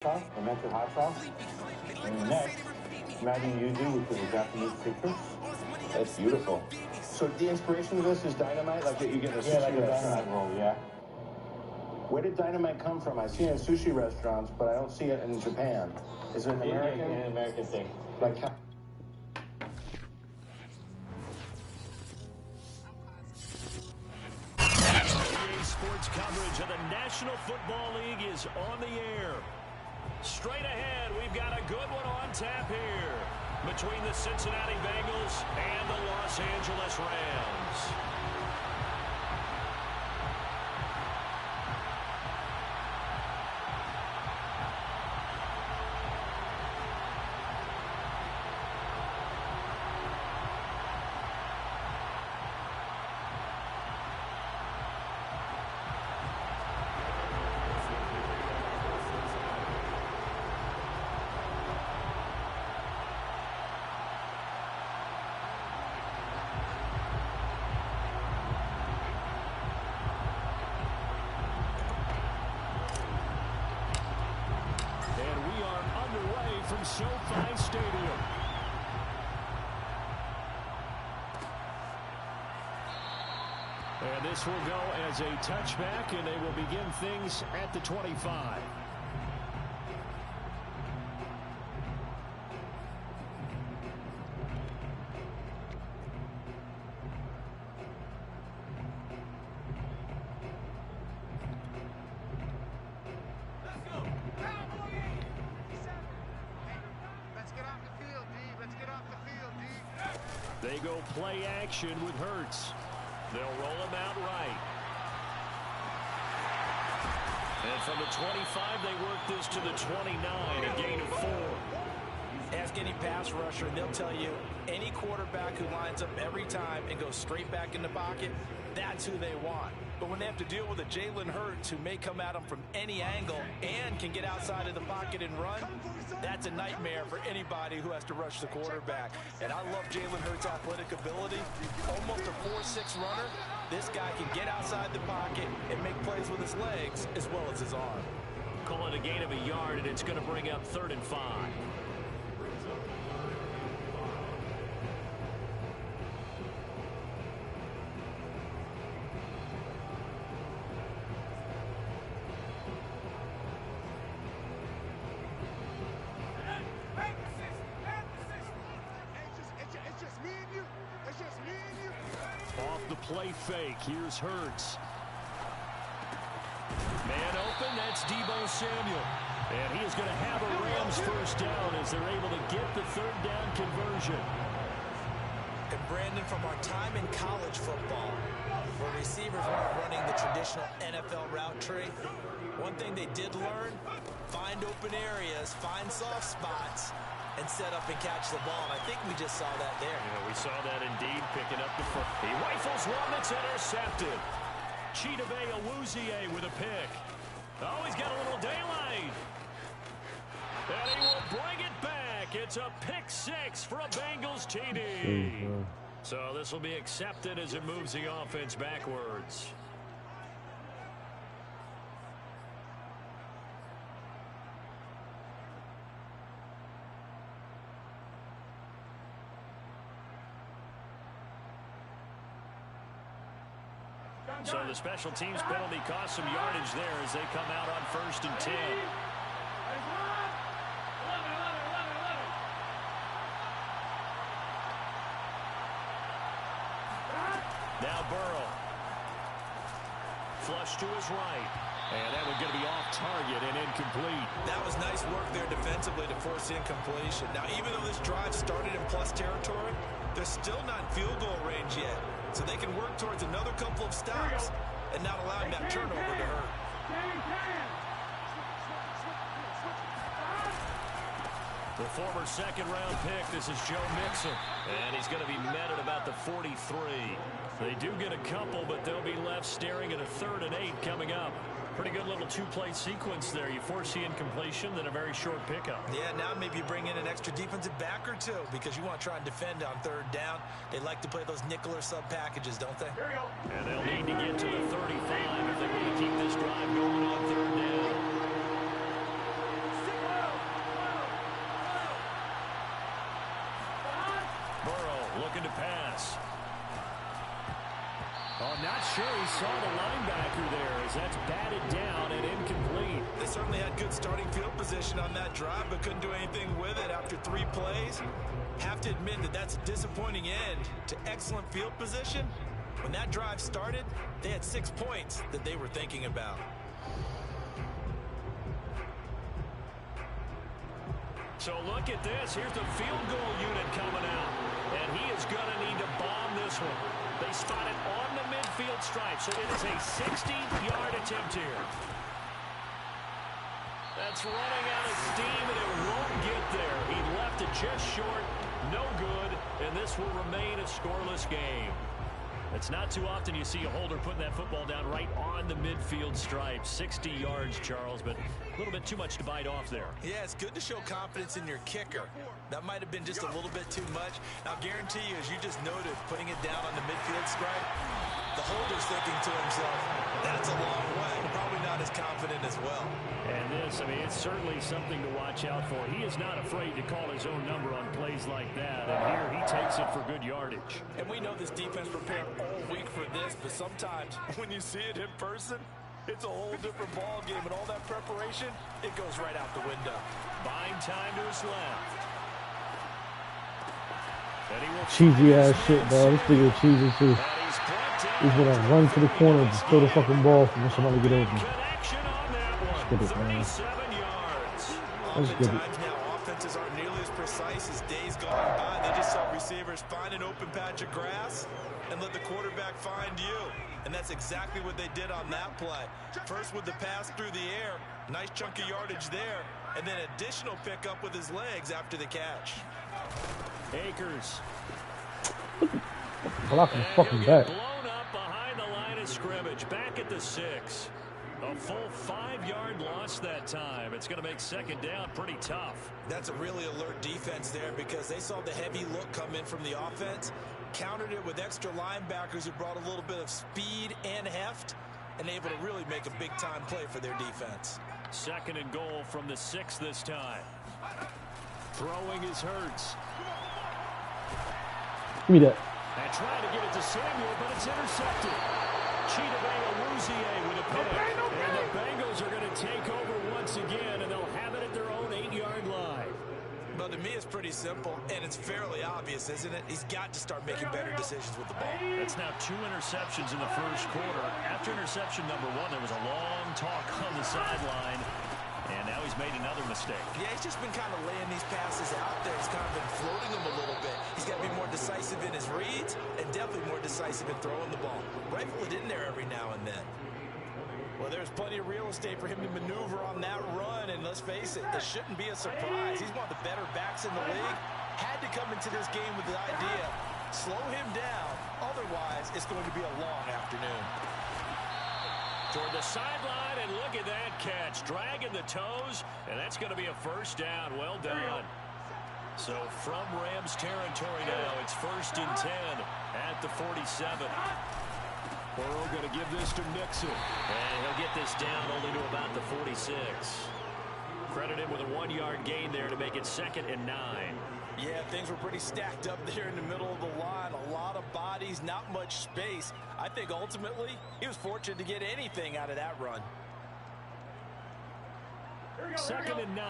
sauce, fermented hot sauce. And next, Madden yuzu, which is a Japanese citrus. That's beautiful. So the inspiration of this is dynamite, like that you get in a sushi like a restaurant. dynamite roll, yeah. Where did dynamite come from? I see it in sushi restaurants, but I don't see it in Japan. Is it an American? An American thing. Like Sports coverage of the National Football League is on the air. Straight ahead, we've got a good one on tap here between the Cincinnati Bengals and the Los Angeles Rams. From SoFi Stadium. And this will go as a touchback, and they will begin things at the 25. They go play action with Hurts. They'll roll him out right. And from the 25, they work this to the 29, a gain of 4. Ask any pass rusher, and they'll tell you any quarterback who lines up every time and goes straight back in the pocket, that's who they want. But when they have to deal with a Jalen Hurts who may come at them from any angle and can get outside of the pocket and run, that's a nightmare for anybody who has to rush the quarterback. And I love Jalen Hurts' athletic ability. Almost a 4.6 runner. This guy can get outside the pocket and make plays with his legs as well as his arm. Call it a gain of a yard, and it's going to bring up 3rd and 5. Off the play fake, here's Hurts. Man open, that's Deebo Samuel. And he is going to have a Rams first down as they're able to get the 3rd down conversion. And Brandon, from our time in college football, where receivers weren't running the traditional NFL route tree, one thing they did learn, find open areas, find soft spots, and set up and catch the ball. And I think we just saw that there. Yeah, we saw that indeed, picking up the foot. He rifles one that's intercepted. Chidobe Awuzie with a pick. Oh, he's got a little daylight. And he will bring it back. It's a pick 6 for a Bengals TD. So this will be accepted as it moves the offense backwards. So the special teams penalty cost some yardage there as they come out on 1st and 10. Now Burrow. Flush to his right. And that one's going to be off target and incomplete. That was nice work there defensively to force incompletion. Now, even though this drive started in plus territory, they're still not in field goal range yet. So they can work towards another couple of stops and not allowing that turnover to hurt. The former 2nd-round pick, this is Joe Mixon. And he's going to be met at about the 43. They do get a couple, but they'll be left staring at a 3rd and 8 coming up. Pretty good little 2-play sequence there. You force the incompletion, then a very short pickup. Yeah, now maybe you bring in an extra defensive back or two because you want to try and defend on 3rd down. They like to play those nickel or sub packages, don't they? And they'll need to get to the 35 if they want to keep this drive going on 3rd down. Looking to pass. Oh, not sure he saw the linebacker there as that's batted down and incomplete. They certainly had good starting field position on that drive, but couldn't do anything with it after 3 plays. Have to admit that that's a disappointing end to excellent field position. When that drive started, they had 6 points that they were thinking about. So look at this. Here's the field goal unit coming out. And he is going to need to bomb this one. They spot it on the midfield stripe. So it is a 60-yard attempt here. That's running out of steam, and it won't get there. He left it just short. No good. And this will remain a scoreless game. It's not too often you see a holder putting that football down right on the midfield stripe. 60 yards, Charles, but a little bit too much to bite off there. Yeah, it's good to show confidence in your kicker. That might have been just a little bit too much. I'll guarantee you, as you just noted, putting it down on the midfield stripe, the holder's thinking to himself, that's a long way. Probably not as confident as well. And this, I mean, it's certainly something to watch out for. He is not afraid to call his own number on plays like that. And here he takes it for good yardage. And we know this defense prepared all week for this, but sometimes when you see it in person, it's a whole different ball game. And all that preparation, it goes right out the window. Buying time to his left. Cheesy ass shit, bro. This nigga is cheesy too. He's gonna run to the corner and throw the fucking ball for somebody to get open. Let's get it, man. Let's get it. Now offenses aren't nearly as precise as days gone by. They just saw receivers find an open patch of grass and let the quarterback find you. And that's exactly what they did on that play. First with the pass through the air, nice chunk of yardage there, and then additional pickup with his legs after the catch. Akers. Blocking fucking back. Blown up behind the line of scrimmage. Back at the 6. A full 5-yard loss that time. It's going to make second down pretty tough. That's a really alert defense there because they saw the heavy look come in from the offense, countered it with extra linebackers who brought a little bit of speed and heft, and able to really make a big-time play for their defense. Second and goal from the 6 this time. Throwing is Hurts. Give me that. And trying to get it to Samuel, but it's intercepted. with a pick. And the Bengals are going to take over once again, and they'll have it at their own 8-yard line. But to me, it's pretty simple, and it's fairly obvious, isn't it? He's got to start making better decisions with the ball. That's now 2 interceptions in the first quarter. After interception number 1, there was a long talk on the sideline, and now he's made another mistake. Yeah, he's just been kind of laying these passes out there. He's kind of been floating them a little bit. He's got to be more decisive in his reads and definitely more decisive in throwing the ball. Rifle it in there every now and then. Well, there's plenty of real estate for him to maneuver on that run, and let's face it, this shouldn't be a surprise. He's one of the better backs in the league. Had to come into this game with the idea, slow him down, otherwise it's going to be a long afternoon. Toward the sideline, and look at that catch. Dragging the toes, and that's going to be a first down. Well done. So from Rams territory now, it's 1st and 10 at the 47. Burrow going to give this to Mixon. And he'll get this down only to about the 46. Credit him with a 1-yard gain there to make it 2nd and 9. Yeah, things were pretty stacked up there in the middle of the line. A lot of bodies, not much space. I think ultimately he was fortunate to get anything out of that run. 2nd and 9.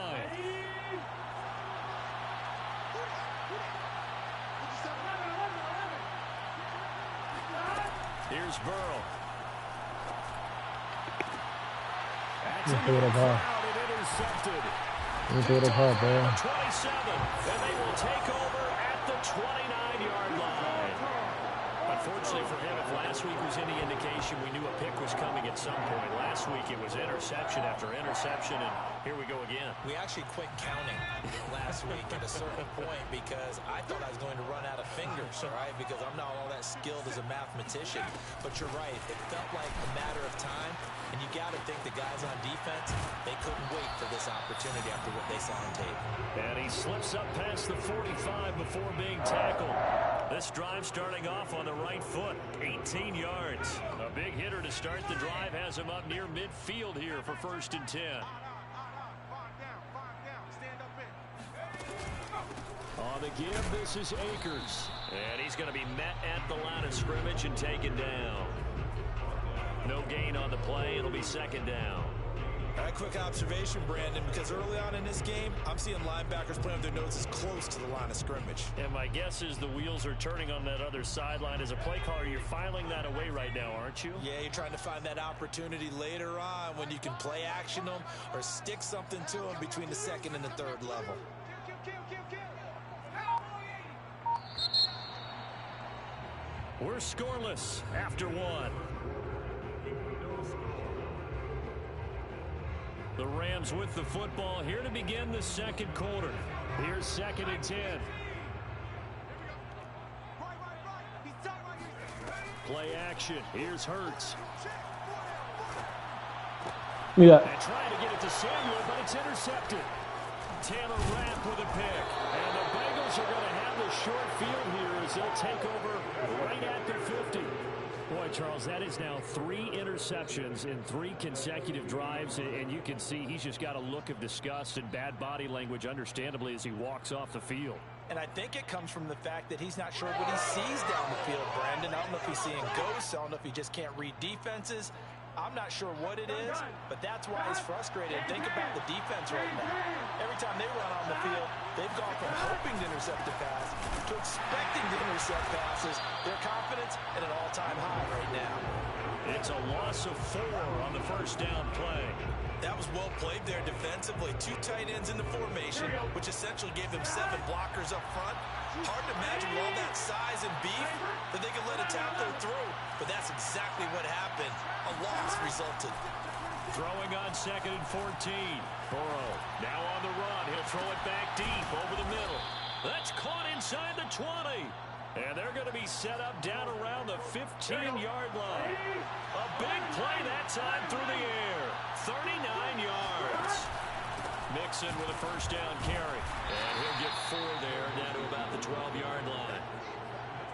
Here's Burrow. That's intercepted. 27, and they will take over at the 29-yard line. Unfortunately for him, if last week was any indication, we knew a pick was coming at some point. Last week it was interception after interception, and here we go again. We actually quit counting last week at a certain point because I thought I was going to run out of fingers, all right, because I'm not all that skilled as a mathematician. But you're right, it felt like a matter of time, and you got to think the guys on defense, they couldn't wait for this opportunity after what they saw on tape. And he slips up past the 45 before being tackled. This drive starting off on the right foot, 18 yards. A big hitter to start the drive has him up near midfield here for 1st and 10. On the give, this is Akers. And he's going to be met at the line of scrimmage and taken down. No gain on the play. It'll be second down. A quick observation, Brandon, because early on in this game, I'm seeing linebackers playing with their noses close to the line of scrimmage. And my guess is the wheels are turning on that other sideline. As a play caller, you're filing that away right now, aren't you? Yeah, you're trying to find that opportunity later on when you can play action them or stick something to them between the second and the third level. We're scoreless after one. The Rams with the football here to begin the second quarter. Here's 2nd and 10. Play action. Here's Hurts. Yeah. And trying to get it to Samuel, but it's intercepted. Taylor Rapp with a pick. And the Bengals are going to have the short field here as they'll take over right at the 50. Boy, Charles, that is now 3 interceptions in 3 consecutive drives, and you can see he's just got a look of disgust and bad body language, understandably, as he walks off the field. And I think it comes from the fact that he's not sure what he sees down the field, Brandon. I don't know if he's seeing ghosts. I don't know if he just can't read defenses. I'm not sure what it is, but that's why he's frustrated. Think about the defense right now. Every time they run on the field, they've gone from hoping to intercept a pass to expecting to intercept passes. Their confidence at an all-time high right now. It's a loss of 4 on the first down play. That was well played there defensively. 2 tight ends in the formation, which essentially gave them 7 blockers up front. Hard to imagine with all that size and beef that they could let a tackler through, but that's exactly what happened. A loss resulted. Throwing on 2nd and 14. Burrow now on the run. He'll throw it back deep over the middle. That's caught inside the 20. And they're going to be set up down around the 15-yard line. A big play that time through the air. 39 yards. Mixon with a first down carry. And he'll get 4 there down to about the 12-yard line.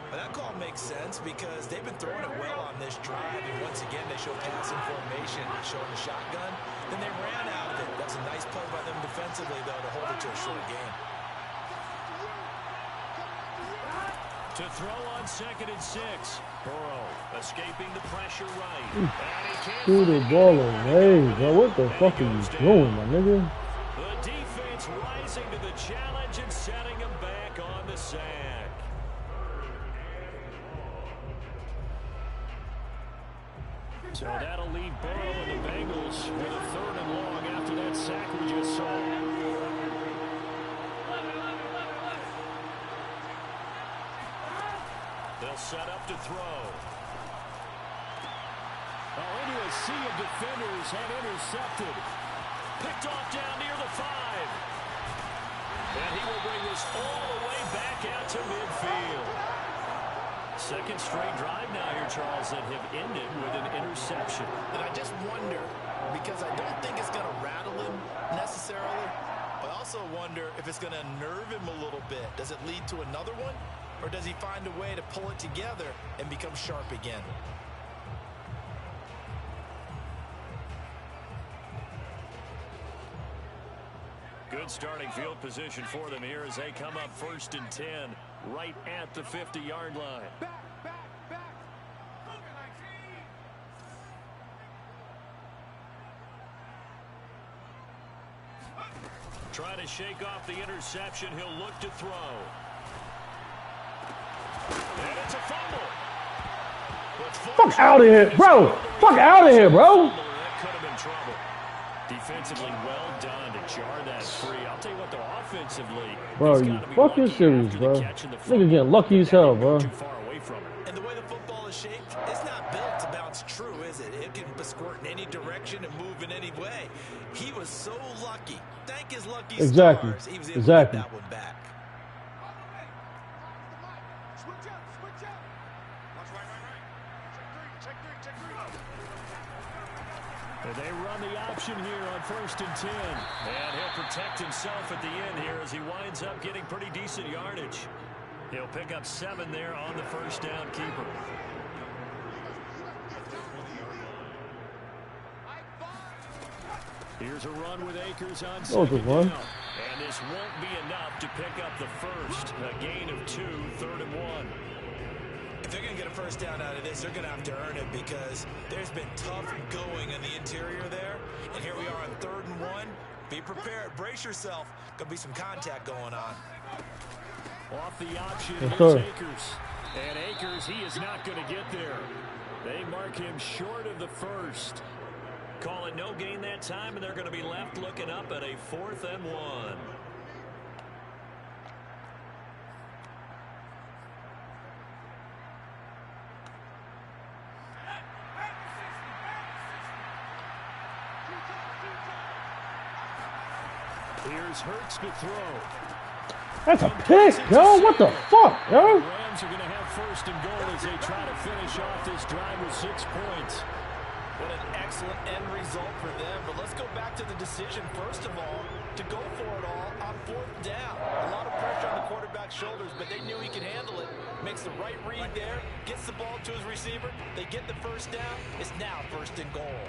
Well, that call makes sense because they've been throwing it well on this drive. And once again, they show passing formation, showing the shotgun. Then they ran out of it. That's a nice play by them defensively, though, to hold it to a short game. To throw on 2nd and 6. Burrow escaping the pressure right. Threw the ball away, bro. What the fuck are you doing, my nigga? The defense rising to the challenge and setting him back on the sack. So that'll leave Burrow and the Bengals with a 3rd and long after that sack we just saw. They'll set up to throw. Oh, into a sea of defenders and intercepted. Picked off down near the 5. And he will bring this all the way back out to midfield. 2nd straight drive now here, Charles, that have ended with an interception. And I just wonder, because I don't think it's going to rattle him necessarily, but I also wonder if it's going to nerve him a little bit. Does it lead to another one? Or does he find a way to pull it together and become sharp again? Good starting field position for them here as they come up 1st and 10 right at the 50-yard line. Trying to shake off the interception. He'll look to throw. And it's a fumble. Fuck out of here, bro. Fuck out of here, bro. That could have been trouble. Defensively well done to jar that free. I'll tell you what, though, offensively, bro, you fucking serious, bro. Nigga getting lucky as hell, bro. Too far away from it. And the way the football is shaped, it's not built to bounce true, is it? It can squirt in any direction and move in any way. He was so lucky. Thank his lucky stars, he was able to get that one back. And they run the option here on 1st and 10. And he'll protect himself at the end here as he winds up getting pretty decent yardage. He'll pick up 7 there on the first down keeper. Here's a run with Akers on 2nd down. And this won't be enough to pick up the first. first. A gain of 2, 3rd and 1. If they're going to get a first down out of this, they're going to have to earn it because there's been tough going in the interior there. And here we are on 3rd and 1. Be prepared. Brace yourself. Going to be some contact going on. Off the option, Yes, here's sir. Akers. And Akers, he is not going to get there. They mark him short of the first. Call it no gain that time, and they're going to be left looking up at a 4th and 1. Here's Hurts to throw. That's a pick, yo. What the fuck, yo? The Rams are going to have 1st and goal as they try to finish off this drive with 6 points. What an excellent end result for them. But let's go back to the decision, first of all, to go for it all on 4th down. A lot of pressure on the quarterback's shoulders, but they knew he could handle it. Makes the right read there, gets the ball to his receiver. They get the first down. It's now 1st and goal.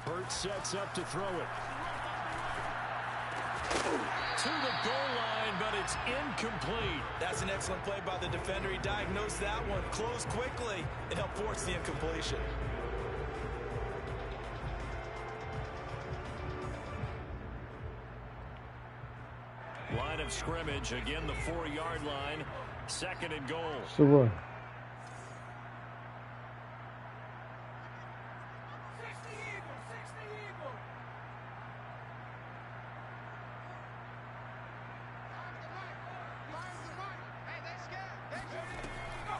Hurts sets up to throw it. To the goal line, but it's incomplete. That's an excellent play by the defender. He diagnosed that one, closed quickly, and helped force the incompletion. Line of scrimmage, again the 4-yard line. 2nd and goal. So what?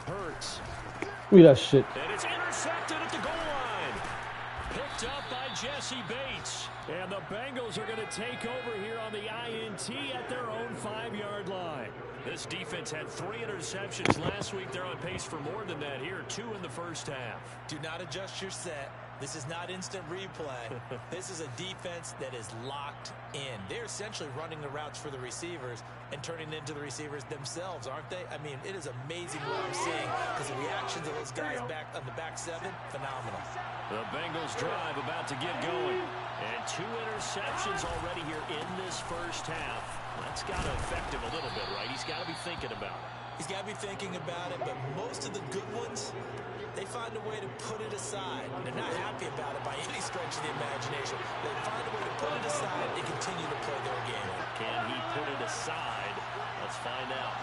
Hurts. Look at that shit. And it's intercepted at the goal line. Picked up by Jesse Bates. And the Bengals are going to take over here on the INT at their own 5-yard line. This defense had 3 interceptions last week. They're on pace for more than that here. 2 in the first half. Do not adjust your set. This is not instant replay. This is a defense that is locked in. They're essentially running the routes for the receivers and turning it into the receivers themselves, aren't they? I mean, it is amazing what I'm seeing because the reactions of those guys back on the back 7, phenomenal. The Bengals drive about to get going. And 2 interceptions already here in this first half. That's got to affect him a little bit, right? He's got to be thinking about it. He's got to be thinking about it, but most of the good ones, they find a way to put it aside. They're not happy about it by any stretch of the imagination. They find a way to put it aside and continue to play their game. Can he put it aside? Let's find out.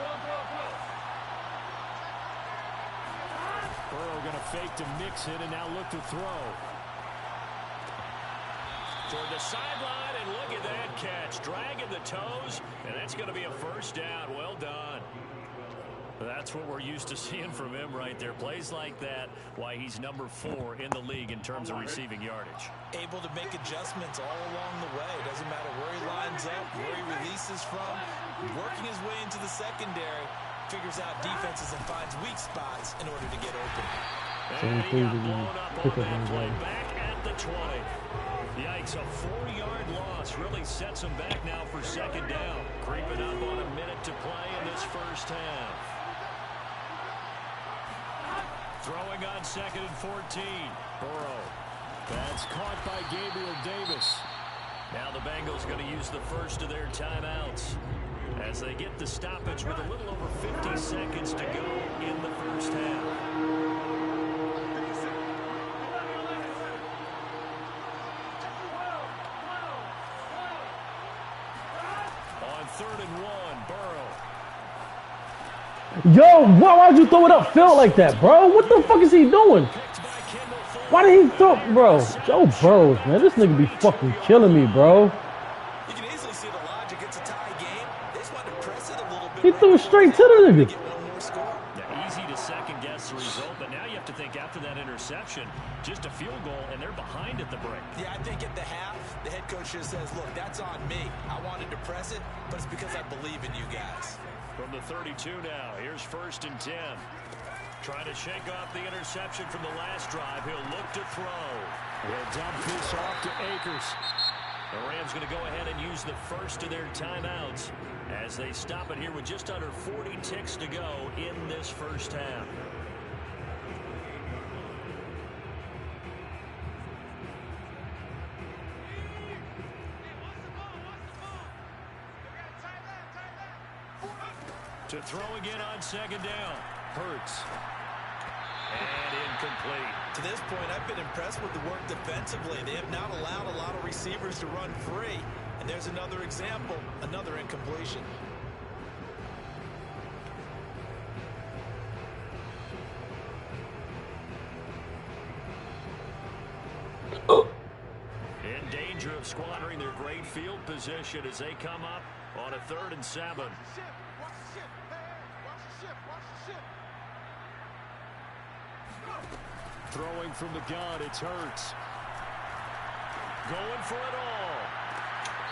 Burrow going to fake to mix it and now look to throw. Toward the sideline, and look at that catch. Dragging the toes, and that's going to be a first down. Well done. That's what we're used to seeing from him right there. Plays like that, why he's number 4 in the league in terms of receiving yardage. Able to make adjustments all along the way. Doesn't matter where he lines up, where he releases from. Working his way into the secondary, figures out defenses and finds weak spots in order to get open. And he got blown up on that play back at the 20. Yikes, a 4-yard loss really sets him back now for 2nd down. Creeping up on a minute to play in this first half. Throwing on 2nd and 14. Burrow. That's caught by Gabriel Davis. Now the Bengals going to use the first of their timeouts as they get the stoppage with a little over 50 seconds to go in the first half. On 3rd and 1, Burrow. Yo, why'd you throw it upfield like that, bro? What the fuck is he doing? Why did he throw, bro? Joe Burrows, man, this nigga be fucking killing me, bro. You can easily see the logic. It's a tie game. They just want to press it a little bit. He threw it straight to the nigga. Get one more score. Yeah, easy to second guess the result, but now you have to think after that interception, just a field goal, and they're behind at the break. Yeah, I think at the half, the head coach just says, look, that's on me. I wanted to press it, but it's because I believe in you guys. From the 32 now, here's 1st and 10. Trying to shake off the interception from the last drive. He'll look to throw. He'll dump this off to Akers. The Rams going to go ahead and use the first of their timeouts as they stop it here with just under 40 ticks to go in this first half. To throw again on second down. Hurts. And incomplete. To this point, I've been impressed with the work defensively. They have not allowed a lot of receivers to run free. And there's another example, another incompletion. In danger of squandering their great field position as they come up on a 3rd and 7. Throwing from the gun, it's Hurts. Going for it all.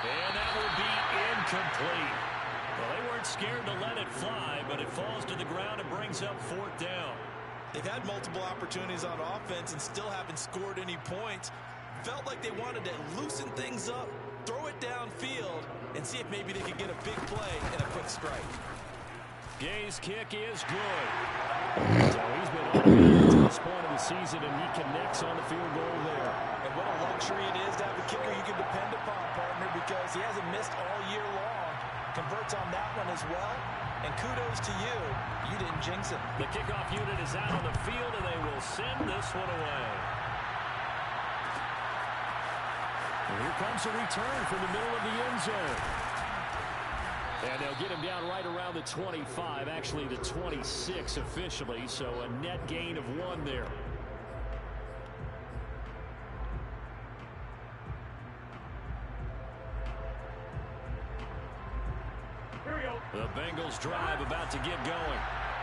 And that will be incomplete. Well, they weren't scared to let it fly, but it falls to the ground and brings up 4th down. They've had multiple opportunities on offense and still haven't scored any points. Felt like they wanted to loosen things up, throw it downfield, and see if maybe they could get a big play and a quick strike. Gay's kick is good. So he's been on to this point of the season, and he connects on the field goal there. And what a luxury it is to have a kicker you can depend upon, partner, because he hasn't missed all year long. Converts on that one as well. And kudos to you. You didn't jinx it. The kickoff unit is out on the field, and they will send this one away. And here comes a return from the middle of the end zone. And they'll get him down right around the 25, actually the 26 officially, so a net gain of 1 there. The Bengals drive about to get going.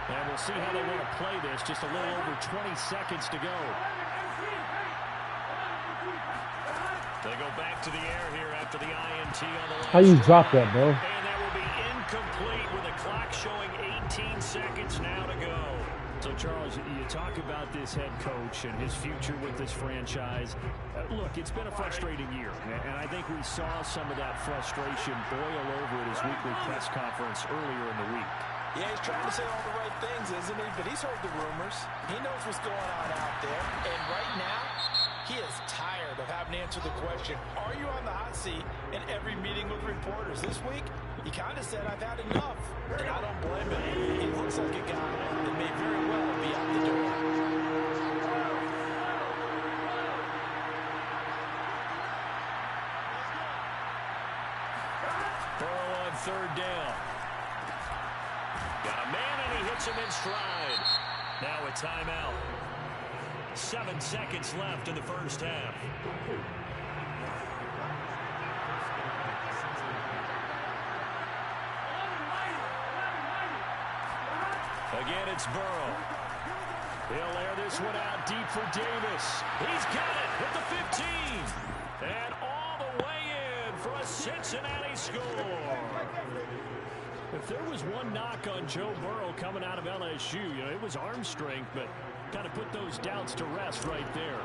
And we'll see how they want to play this. Just a little over 20 seconds to go. They go back to the air here after the INT on the left. How you drop that, bro? And that will be incomplete with the clock showing 18 seconds now to go. So, Charles, you talk about this head coach and his future with this franchise. Look, it's been a frustrating year, and I think we saw some of that frustration boil over at his weekly press conference earlier in the week. Yeah, he's trying to say all the right things, isn't he? But he's heard the rumors. He knows what's going on out there. And right now, he is tired of having to answer the question, are you on the hot seat in every meeting with reporters? This week, he kind of said, I've had enough. And I don't blame him. He looks like a guy that may very well be out the door. Burrow on 3rd down. Got a man, and he hits him in stride. Now a timeout. 7 seconds left in the first half. Again, it's Burrow. He'll air this one out deep for Davis. He's got it at the 15. And all the way in for a Cincinnati score. If there was one knock on Joe Burrow coming out of LSU, it was arm strength, but kind of put those doubts to rest right there.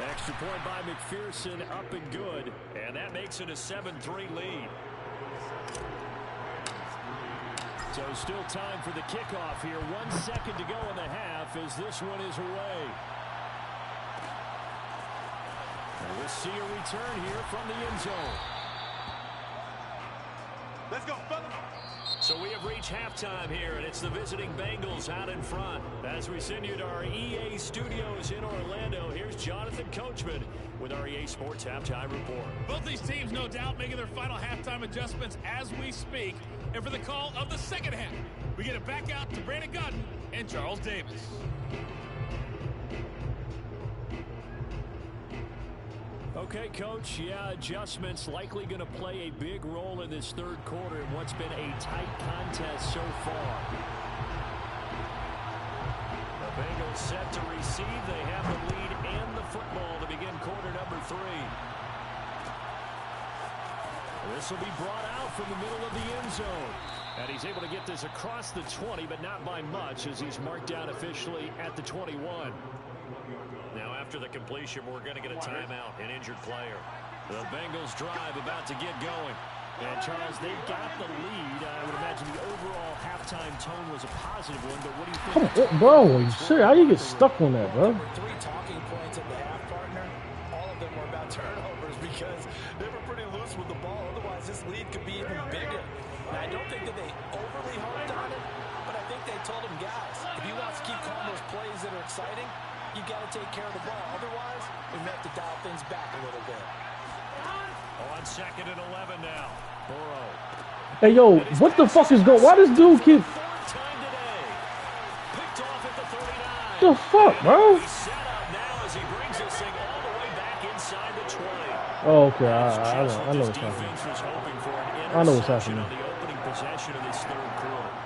Extra point by McPherson, up and good. And that makes it a 7-3 lead. So still time for the kickoff here. 1 second to go in the half as this one is away. And we'll see a return here from the end zone. Let's go, fella. So we have reached halftime here, and it's the visiting Bengals out in front. As we send you to our EA studios in Orlando, here's Jonathan Coachman with our EA Sports Halftime Report. Both these teams, no doubt, making their final halftime adjustments as we speak. And for the call of the second half, we get it back out to Brandon Godden and Charles Davis. Okay, Coach, adjustments likely going to play a big role in this 3rd quarter in what's been a tight contest so far. The Bengals set to receive. They have the lead and the football to begin quarter number 3. This will be brought out from the middle of the end zone. And he's able to get this across the 20, but not by much as he's marked down officially at the 21. Now after After the completion, we're going to get a timeout, an injured player. The Bengals drive about to get going. And, Charles, they got the lead. I would imagine the overall halftime tone was a positive one, but what do you think? Come on, bro. Shit, how do you get stuck on that, bro? There were 3 talking points at the half, partner. All of them were about turnovers because they were pretty loose with the ball. Otherwise, this lead could be even bigger. And I don't think that they overly harped on it, but I think they told them, guys, if you want to keep calling those plays that are exciting, you got to take care of the ball. Otherwise, we may have to dial things back a little bit. On 2nd and 11 now. Burrow. Hey, yo, what the fuck is going? Why does dude keep? The fuck, bro? Oh, okay. I know what's happening. I know what's happening.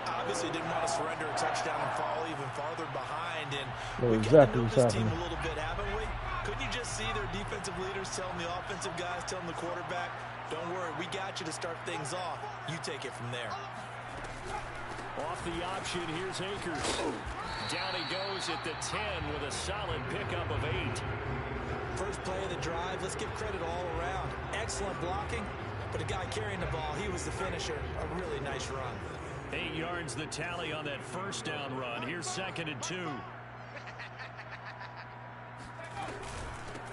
Obviously, didn't want to surrender a touchdown and fall even farther behind. And know we exactly got to know what's this team happening. a little bit, haven't we? Couldn't you just see their defensive leaders telling the offensive guys, telling the quarterback, don't worry, we got you to start things off. You take it from there. Off the option, here's Akers. Down he goes at the 10 with a solid pickup of 8. First play of the drive, let's give credit all around. Excellent blocking, but a guy carrying the ball, he was the finisher. A really nice run. 8 yards the tally on that first down run. Here's 2nd and 2.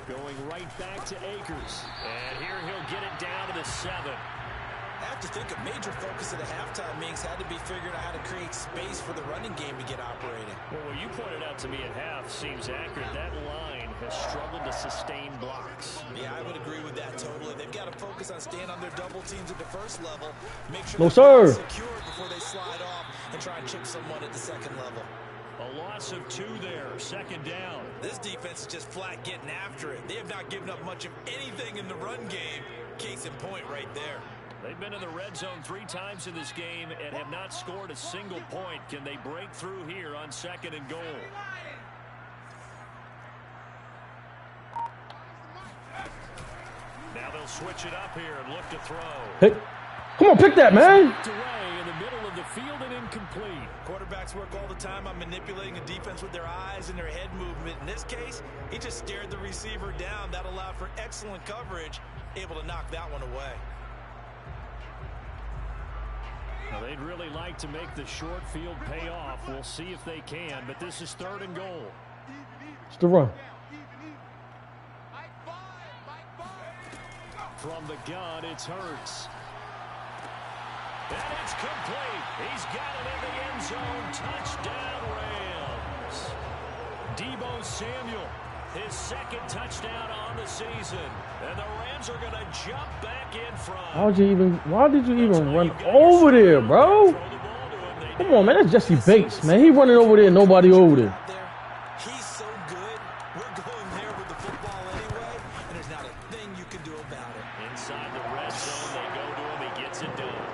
Going right back to Akers. And here he'll get it down to the 7. I have to think a major focus of the halftime meetings had to be figuring out how to create space for the running game to get operating. Well, what you pointed out to me at half seems accurate. That line has struggled to sustain blocks. Yeah, I would agree with that totally. They've got to focus on staying on their double teams at the first level. Make sure they're secured before they slide off and try and chip someone at the second level. A loss of 2 there. 2nd down. This defense is just flat getting after it. They have not given up much of anything in the run game. Case in point right there. They've been in the red zone 3 times in this game and have not scored a single point. Can they break through here on 2nd and goal? Now they'll switch it up here and look to throw. Hey, come on, pick that, man. Away in the middle of the field and incomplete. Quarterbacks work all the time on manipulating a defense with their eyes and their head movement. In this case, he just stared the receiver down. That allowed for excellent coverage, able to knock that one away. Well, they'd really like to make the short field pay off. We'll see if they can, but this is 3rd and goal. It's the run. From the gun, it's Hurts. And it's complete. He's got it in the end zone. Touchdown, Rams. Deebo Samuel, his 2nd touchdown on the season. And the Rams are going to jump back in front. Why did you even run over there, bro? Come on, man. That's Jesse Bates, man. He running over there, nobody over there. He's so good. We're going there with the football anyway, and there's not a thing you can do about it. Inside the red zone, they go to him. He gets it done.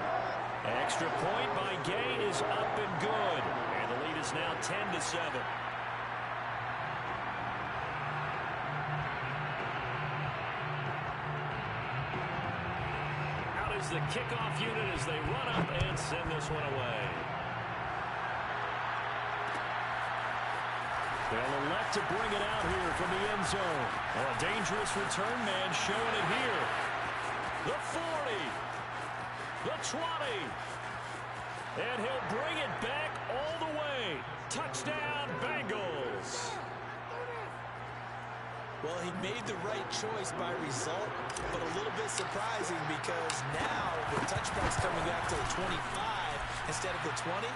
Extra point by Gay is up and good. And the lead is now 10-7. Out is the kickoff unit as they run up and send this one away. They'll elect to bring it out here from the end zone. Well, a dangerous return man showing it here. The 40. The 20. And he'll bring it back all the way. Touchdown, Bengals. Well, he made the right choice by result, but a little bit surprising because now the touchback's coming back to the 25 instead of the 20.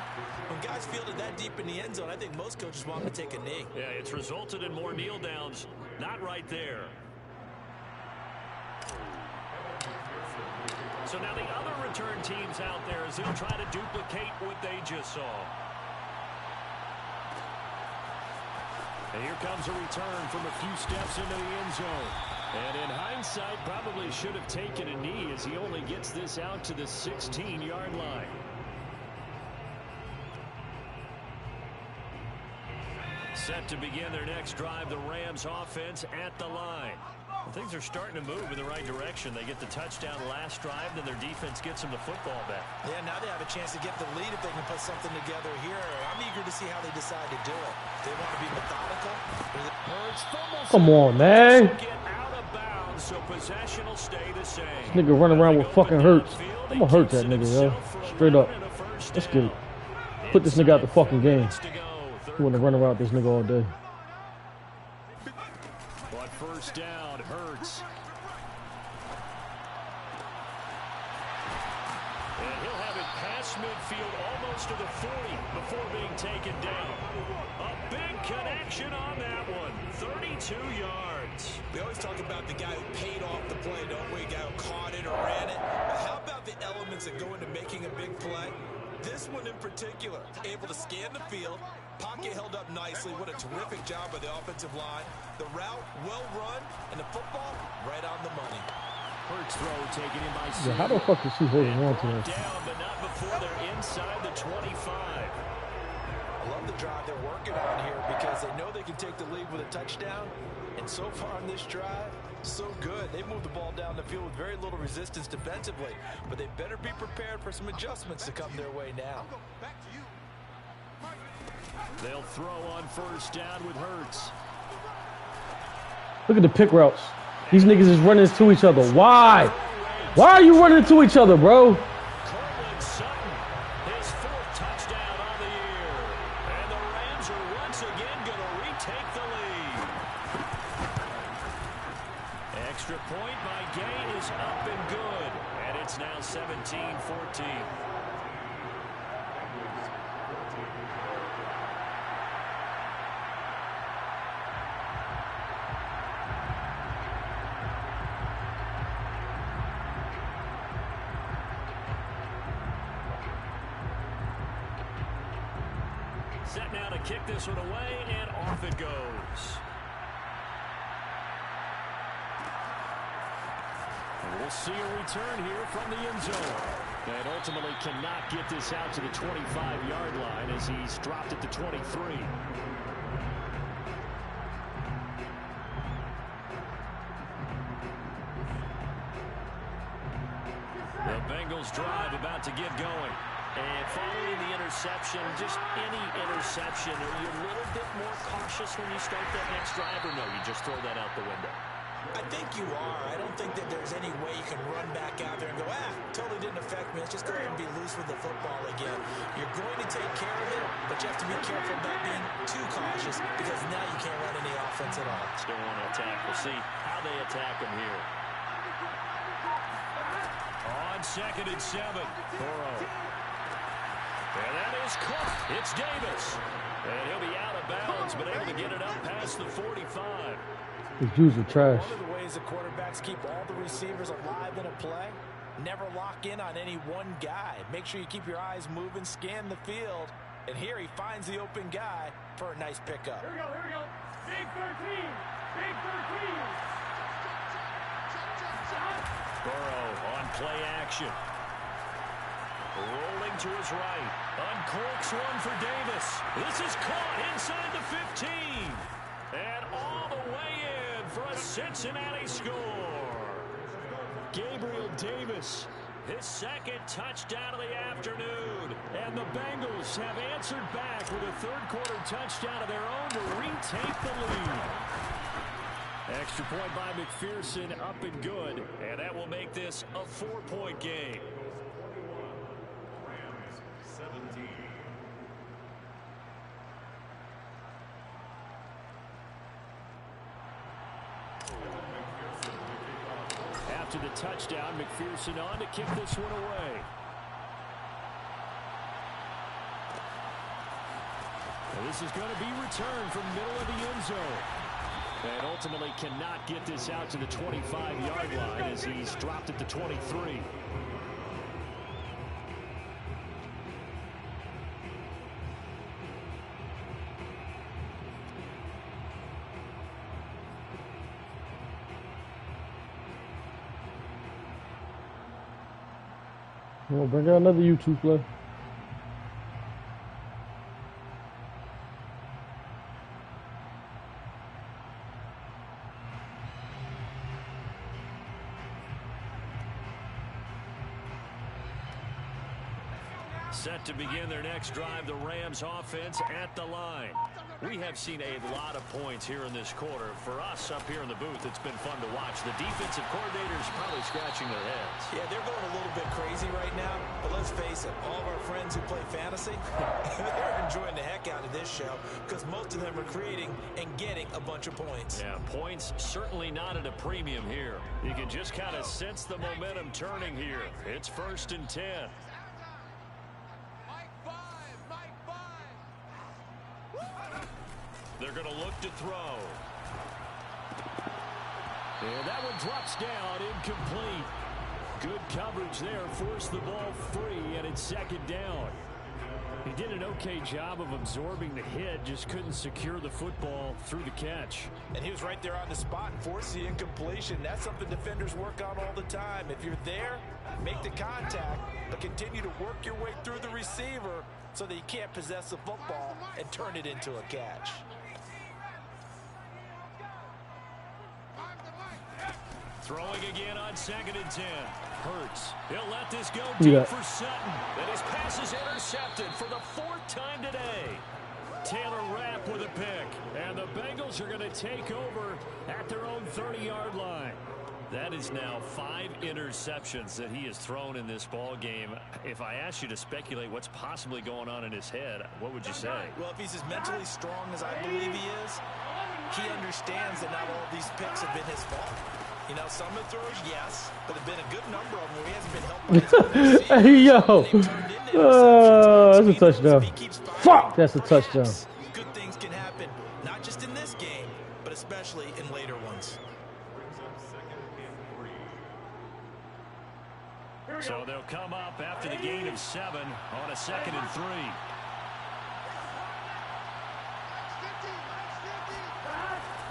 When guys fielded that deep in the end zone, I think most coaches want them to take a knee. Yeah, it's resulted in more kneel downs. Not right there. So now the other return teams out there as they'll try to duplicate what they just saw. And here comes a return from a few steps into the end zone. And in hindsight, probably should have taken a knee as he only gets this out to the 16-yard line. Set to begin their next drive, the Rams offense at the line. Things are starting to move in the right direction. They get the touchdown last drive, then their defense gets them the football back. Yeah, now they have a chance to get the lead if they can put something together here. I'm eager to see how they decide to do it. They want to be methodical. Come on, man. Get out of bounds, so possession will stay the same. This nigga running around with fucking Hurts. I'm gonna hurt that nigga, yo. Straight up. Let's get it. Put this nigga out the fucking game. You wanna run around this nigga all day. But first down, Hurts. And he'll have it past midfield almost to the 40 before being taken down. A big connection on that one. 32 yards. We always talk about the guy who paid off the play, don't we? The guy who caught it or ran it. But how about the elements that go into making a big play? This one in particular, able to scan the field, pocket held up nicely. What a terrific job by the offensive line. The route, well run, and the football, right on the money. Hurts throw taken in by Yeah, how the fuck is he holding on to this? Down, but not before they're inside the 25. I love the drive they're working on here because they know they can take the lead with a touchdown. And so far on this drive, so good. They moved the ball down the field with very little resistance defensively, but they better be prepared for some adjustments to come their way now. They'll throw on first down with Hurts. Look at the pick routes. These niggas is running into each other. Why? Why are you running into each other, bro? His fourth touchdown on the year. And the Rams are once again going to retake the lead. Extra point by Gain is up and good. And it's now 17-14. Set now to kick this one away, and off it goes. And we'll see a return here from the end zone. And ultimately cannot get this out to the 25-yard line as he's dropped it to 23. The Bengals drive about to get going. And following the interception, just any interception, are you a little bit more cautious when you start that next drive, or no, you just throw that out the window? I think you are. I don't think that there's any way you can run back out there and go, totally didn't affect me. Let's just go ahead and be loose with the football again. You're going to take care of it, but you have to be careful about being too cautious because now you can't run any offense at all. Still want to attack. We'll see how they attack him here. On 2nd and 7, Burrow. And that is caught. It's Davis. And he'll be out of bounds, but able to get it up past the 45. These dudes are trash. One of the ways the quarterbacks keep all the receivers alive in a play, never lock in on any one guy. Make sure you keep your eyes moving, scan the field. And here he finds the open guy for a nice pickup. Here we go, here we go. Big 13. Big 13. Burrow on play action. Rolling to his right. Uncorks one for Davis. This is caught inside the 15. And all the way in for a Cincinnati score. Gabriel Davis, his second touchdown of the afternoon. And the Bengals have answered back with a third-quarter touchdown of their own to retake the lead. Extra point by McPherson, up and good. And that will make this a 4-point game. After the touchdown, McPherson on to kick this one away. And this is going to be returned from middle of the end zone. And ultimately cannot get this out to the 25-yard line as he's dropped it to 23. We'll bring out another YouTube play. Set to begin their next drive, the Rams offense at the line. We have seen a lot of points here in this quarter. For us up here in the booth, it's been fun to watch. The defensive coordinators probably scratching their heads. Yeah, they're going a little bit crazy right now, but let's face it, all of our friends who play fantasy, they're enjoying the heck out of this show because most of them are creating and getting a bunch of points. Yeah, points certainly not at a premium here. You can just kind of sense the momentum turning here. It's 1st and 10. They're going to look to throw. And that one drops down, incomplete. Good coverage there, forced the ball free, and it's 2nd down. He did an okay job of absorbing the hit, just couldn't secure the football through the catch. And he was right there on the spot and forced the incompletion. That's something defenders work on all the time. If you're there, make the contact, but continue to work your way through the receiver so that you can't possess the football and turn it into a catch. Throwing again on 2nd and 10. Hurts. He'll let this go deep for Sutton. And his pass is intercepted for the 4th time today. Taylor Rapp with a pick. And the Bengals are going to take over at their own 30-yard line. That is now 5 interceptions that he has thrown in this ball game. If I asked you to speculate what's possibly going on in his head, what would you say? Well, if he's as mentally strong as I believe he is, he understands that not all of these picks have been his fault. You know, some of the throws, yes, but there have been a good number of them where he hasn't been helped by his Hey, yo. That's a touchdown. Fuck, that's a touchdown. Good things can happen, not just in this game, but especially in later ones. So they'll come up after the gain of 7 on a 2nd and 3.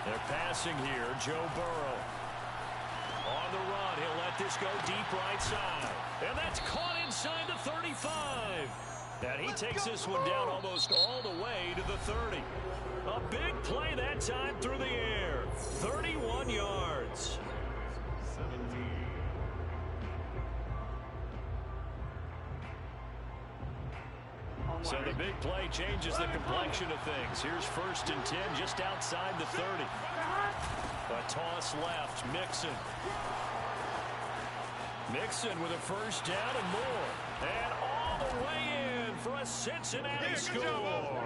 They're passing here. Joe Burrow. On the run, he'll let this go deep right side. And that's caught inside the 35. And he takes this one down almost all the way to the 30. A big play that time through the air. 31 yards. So the big play changes the complexion of things. Here's 1st and 10 just outside the 30. A toss left. Mixon with a 1st down and more. And all the way in for a Cincinnati score.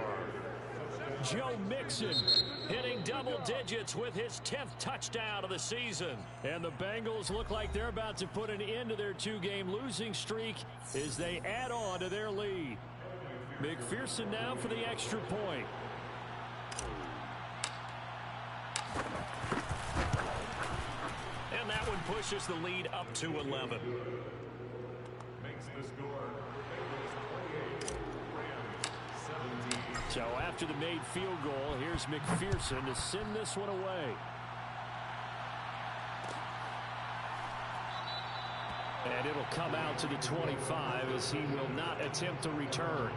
Joe Mixon hitting double digits with his 10th touchdown of the season. And the Bengals look like they're about to put an end to their 2-game losing streak as they add on to their lead. McPherson now for the extra point. And that one pushes the lead up to 11. So after the made field goal, here's McPherson to send this one away. And it'll come out to the 25 as he will not attempt to return.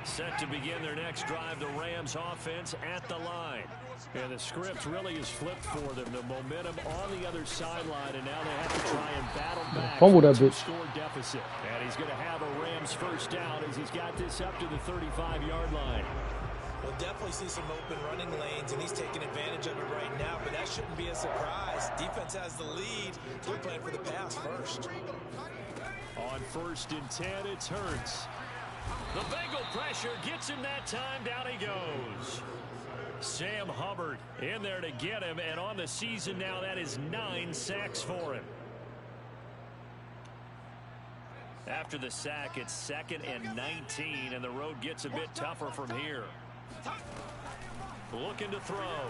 Set to begin their next drive, the Rams offense at the line. And the script really is flipped for them. The momentum on the other sideline, and now they have to try and battle back Fumble that to a bitch. score deficit. And he's going to have a Rams 1st down as he's got this up to the 35-yard line. We'll definitely see some open running lanes, and he's taking advantage of it right now, but that shouldn't be a surprise. Defense has the lead. They're playing for the pass first. On 1st and 10, it's Hurts. The Bengal pressure gets him that time. Down he goes. Sam Hubbard in there to get him, and on the season now, that is 9 sacks for him. After the sack, it's 2nd and 19, and the road gets a bit tougher from here. Looking to throw.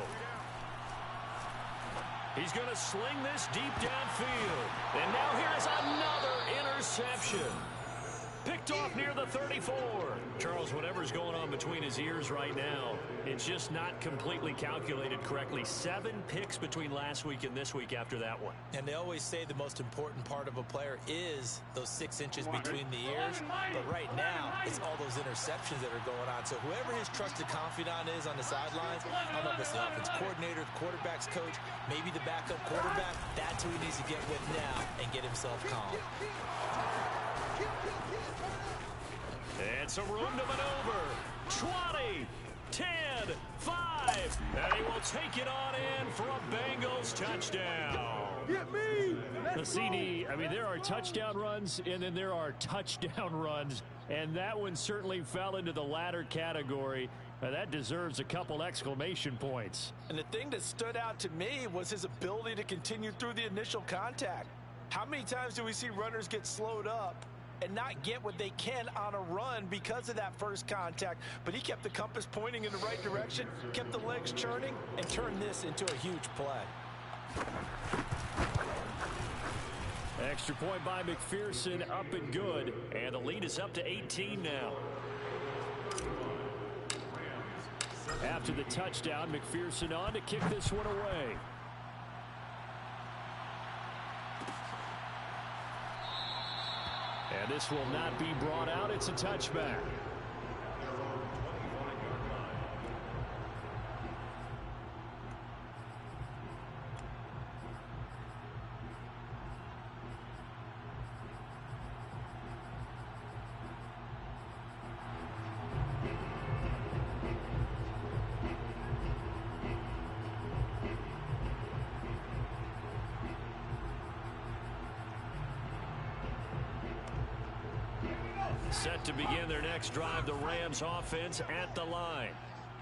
He's going to sling this deep downfield. And now here is another interception. Picked off near the 34. Charles, whatever's going on between his ears right now, it's just not completely calculated correctly. 7 picks between last week and this week after that one. And they always say the most important part of a player is those 6 inches between the ears. But right now, it's all those interceptions that are going on. So whoever his trusted confidant is on the sidelines, I don't know if it's the offense coordinator, the quarterback's coach, maybe the backup quarterback, that's who he needs to get with now and get himself calm. And some room to maneuver. 20, 10, 5. And he will take it on in for a Bengals touchdown. Get me! The CD, I mean, there are touchdown runs, and then there are touchdown runs. And that one certainly fell into the latter category. That deserves a couple exclamation points. And the thing that stood out to me was his ability to continue through the initial contact. How many times do we see runners get slowed up and not get what they can on a run because of that first contact? But he kept the compass pointing in the right direction, kept the legs churning, and turned this into a huge play. Extra point by McPherson, up and good. And the lead is up to 18 now. After the touchdown, McPherson on to kick this one away. And this will not be brought out. It's a touchback. Set to begin their next drive, the Rams offense at the line.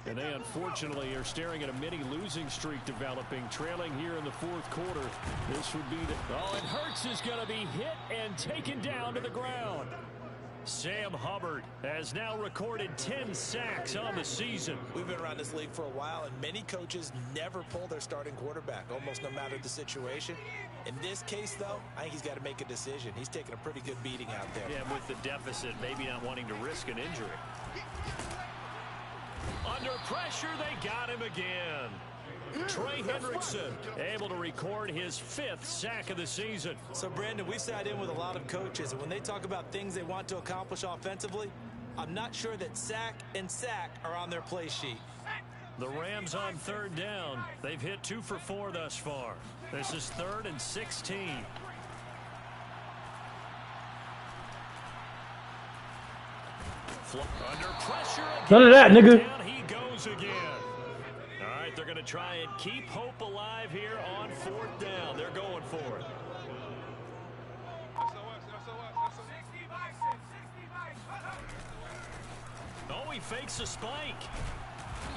And they unfortunately are staring at a mini losing streak developing, trailing here in the fourth quarter. This would be the... Oh, and Hurts is going to be hit and taken down to the ground. Sam Hubbard has now recorded 10 sacks on the season. We've been around this league for a while, and many coaches never pull their starting quarterback, almost no matter the situation. In this case, though, I think he's got to make a decision. He's taking a pretty good beating out there. Yeah, with the deficit, maybe not wanting to risk an injury. Under pressure, they got him again. Trey Hendrickson able to record his 5th sack of the season. So, Brandon, we sat in with a lot of coaches, and when they talk about things they want to accomplish offensively, I'm not sure that sack and sack are on their play sheet. The Rams on 3rd down. They've hit 2 for 4 thus far. This is 3rd and 16. Under pressure again. None of that, nigga. Down he goes again. All right, they're going to try and keep hope alive here on 4th down. They're going for it. Oh, he fakes a spike.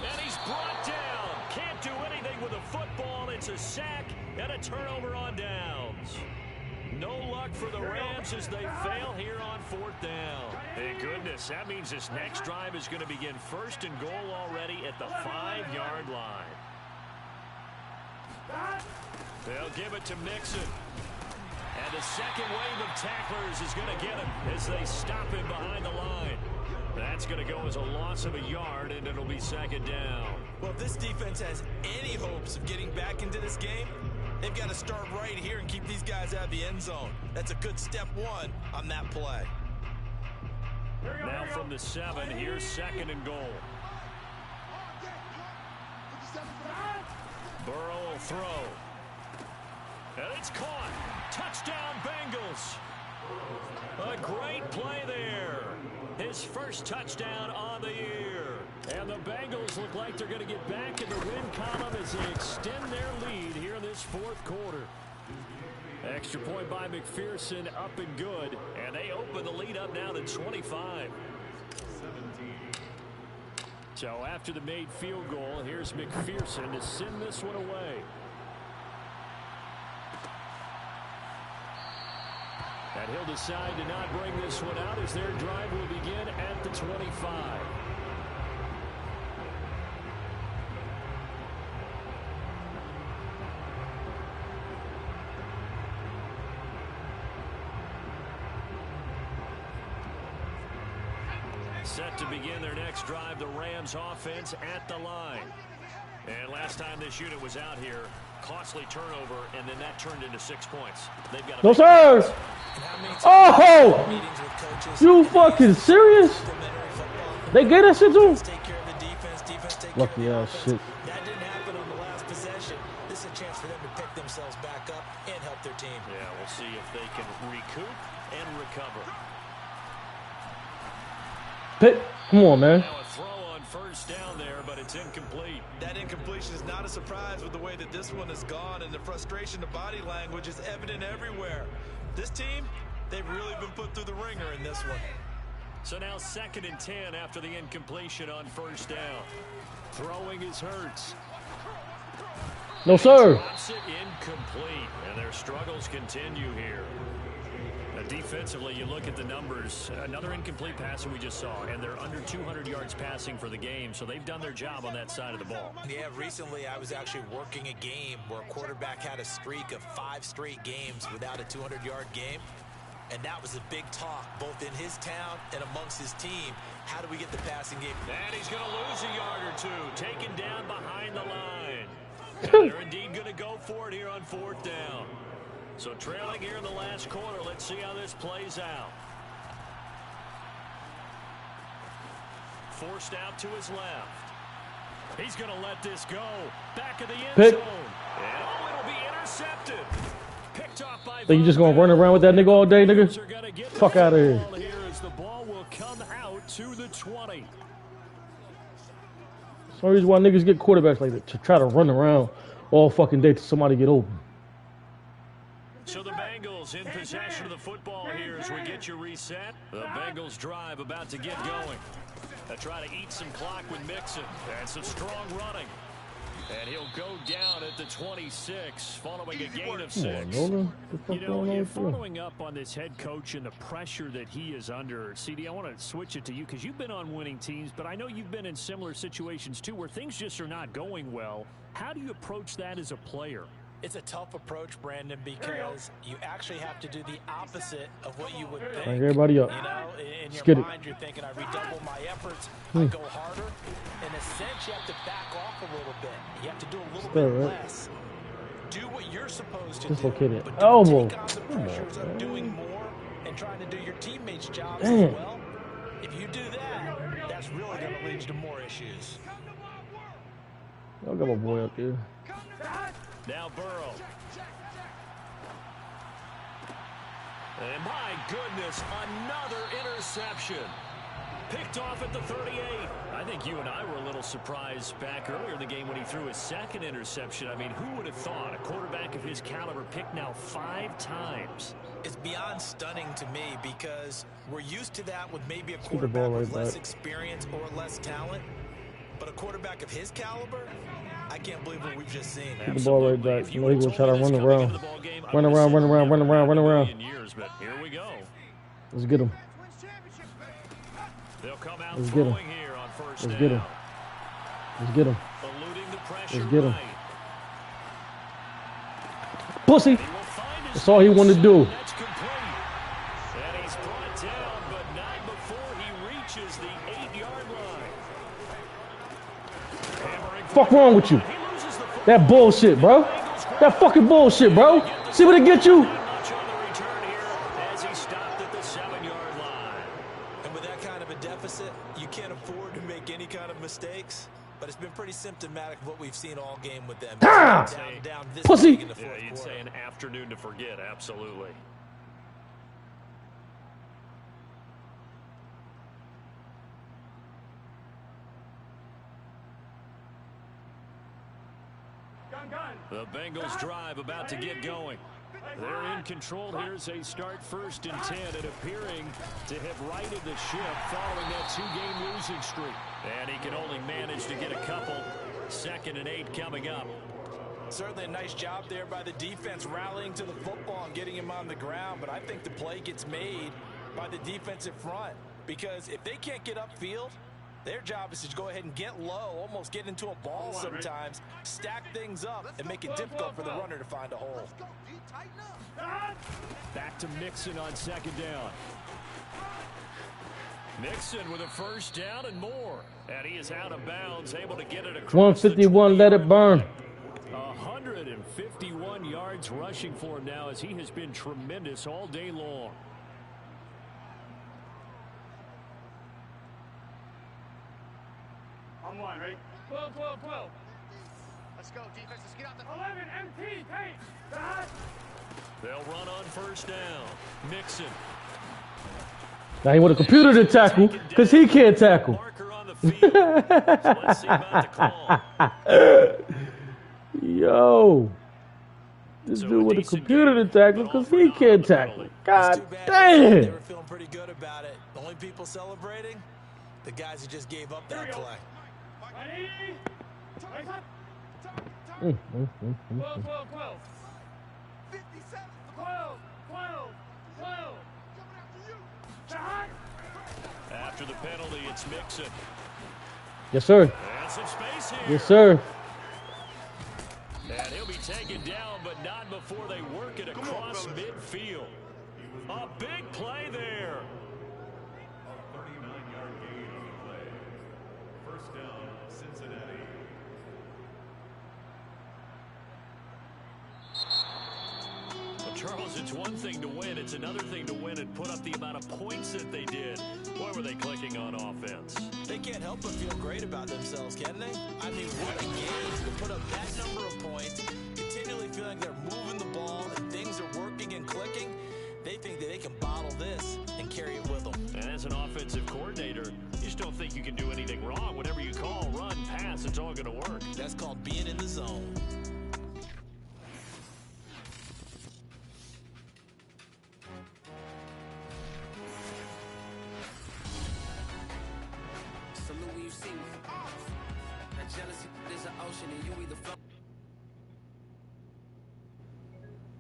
And he's brought down. Can't do anything with a football. It's a sack and a turnover on downs. No luck for the Rams as they fail here on 4th down. Thank goodness. That means this next drive is going to begin 1st and goal already at the 5-yard line. They'll give it to Mixon. And the second wave of tacklers is going to get him as they stop him behind the line. That's going to go as a loss of a yard, and it'll be 2nd down. Well, if this defense has any hopes of getting back into this game, they've got to start right here and keep these guys out of the end zone. That's a good step 1 on that play. Now from the 7, here's 2nd and goal. Burrow will throw. And it's caught. Touchdown, Bengals. A great play there. His first touchdown on the year. And the Bengals look like they're going to get back in the win column as they extend their lead here in this 4th quarter. Extra point by McPherson, up and good. And they open the lead up now to 25. So after the made field goal, here's McPherson to send this one away. And he'll decide to not bring this one out as their drive will begin at the 25. Set to begin their next drive, the Rams offense at the line. And last time this unit was out here, costly turnover, and then that turned into 6 points. They've got no, sir! Oh! You fucking serious? They get that shit too? Lucky ass shit. That didn't happen on the last possession. This is a chance for them to pick themselves back up and help their team. Yeah, we'll see if they can recoup and recover. Pitt, come on, man. Now a throw on first down there, but it's incomplete. That incompletion is not a surprise with the way that this one has gone, and the frustration, the body language is evident everywhere. This team, they've really been put through the ringer in this one. So now 2nd and 10 after the incompletion on first down. Throwing is Hurts. No, sir. Drops it incomplete, and their struggles continue here. Defensively, you look at the numbers. Another incomplete pass that we just saw, and they're under 200 yards passing for the game, so they've done their job on that side of the ball. Yeah, recently I was actually working a game where a quarterback had a streak of 5 straight games without a 200-yard game, and that was a big talk, both in his town and amongst his team. How do we get the passing game? And he's going to lose a yard or two, taken down behind the line. And they're indeed going to go for it here on 4th down. So trailing here in the last quarter, let's see how this plays out. Forced out to his left. He's going to let this go. Back of the end zone. And it'll be intercepted. Picked off by So you just gonna run around with that nigga all day, nigga? Fuck out of here. Here as the ball will come out to the 20. That's the reason why niggas get quarterbacks like that, to try to run around all fucking day till somebody get open. So the Bengals in possession of the football here as we get you reset. The Bengals drive about to get going. They try to eat some clock with Mixon. And some strong running. And he'll go down at the 26 following a gain of 6. You know, following up on this head coach and the pressure that he is under, CD, I want to switch it to you because you've been on winning teams, but I know you've been in similar situations too where things just are not going well. How do you approach that as a player? It's a tough approach, Brandon, because you actually have to do the opposite of what you would think. Bring everybody up. You know, in Let's your get mind, you're thinking, I redouble my efforts, I go harder. In a sense, you have to back off a little bit. You have to do a little bit less. Do what you're supposed to Dislocated do, but elbow. take on the pressures of doing more and trying to do your teammates' jobs as well. If you do that, that's really going to lead to more issues. Y'all got my boy up here. Now Burrow. And my goodness, another interception. Picked off at the 38. I think you and I were a little surprised back earlier in the game when he threw his 2nd interception. I mean, who would have thought a quarterback of his caliber picked now 5 times? It's beyond stunning to me because we're used to that with maybe a quarterback with less experience or less talent. But a quarterback of his caliber, I can't believe what we've just seen. Get the ball right back. You know he's going to try to run around. Run around. But here we go. Let's get him. They'll come out Let's get him. Here on first Let's get him. Let's get him. Eluding the pressure. Let's get him. Pussy. That's all he wanted to do. That's complete. And he's brought down, but not before he reaches the 8-yard line. Fuck wrong with you? That bullshit, bro. That fucking bullshit, bro. See what it get you? Much on the return here as he stopped at the 7-yard line. And with that kind of a deficit, you can't afford to make any kind of mistakes. But it's been pretty symptomatic of what we've seen all game with them. Ah! Down this Pussy. In the fourth You'd quarter. say an afternoon to forget, absolutely. The Bengals drive about to get going. They're in control here as they start 1st and 10 and appearing to have righted the ship following that 2-game losing streak. And he can only manage to get a couple. 2nd and 8 coming up. Certainly a nice job there by the defense rallying to the football and getting him on the ground. But I think the play gets made by the defensive front. Because if they can't get upfield, their job is to go ahead and get low, almost get into a ball sometimes, stack things up, and make it difficult for the runner to find a hole. Back to Mixon on 2nd down. Mixon with a first down and more. And he is out of bounds, able to get it across. 151, let it burn. 151 yards rushing for him now as he has been tremendous all day long. On one, right? 12, 12, 12. Let's go, defense. Let's get out the 11, MT, take. They'll run on first down. Mixon. Now he want a computer to tackle because he can't tackle. Marker on the field. So let's see about the call. Yo. This dude with a computer to tackle because he can't tackle. God damn. They were feeling pretty good about it. The only people celebrating, the guys who just gave up that play. 12, 12, 12. 57, 12, 12, 12. After the penalty, it's Mixon. Yes, sir. And some space here. Yes, sir. And he'll be taken down, but not before they work it across midfield. A big play there. A 39-yard gain on the play. First down, Cincinnati. Well, Charles, it's one thing to win. It's another thing to win and put up the amount of points that they did. Why were they clicking on offense? They can't help but feel great about themselves, can they? I mean, what a game to put up that number of points, continually feeling like they're moving the ball and things are working and clicking. They think that they can bottle this and carry it with them. And as an offensive coordinator, you just don't think you can do anything wrong. Whatever you call, run, pass, it's all going to work. That's called being in the zone. Salute when you see me. That jealousy is an ocean and you either float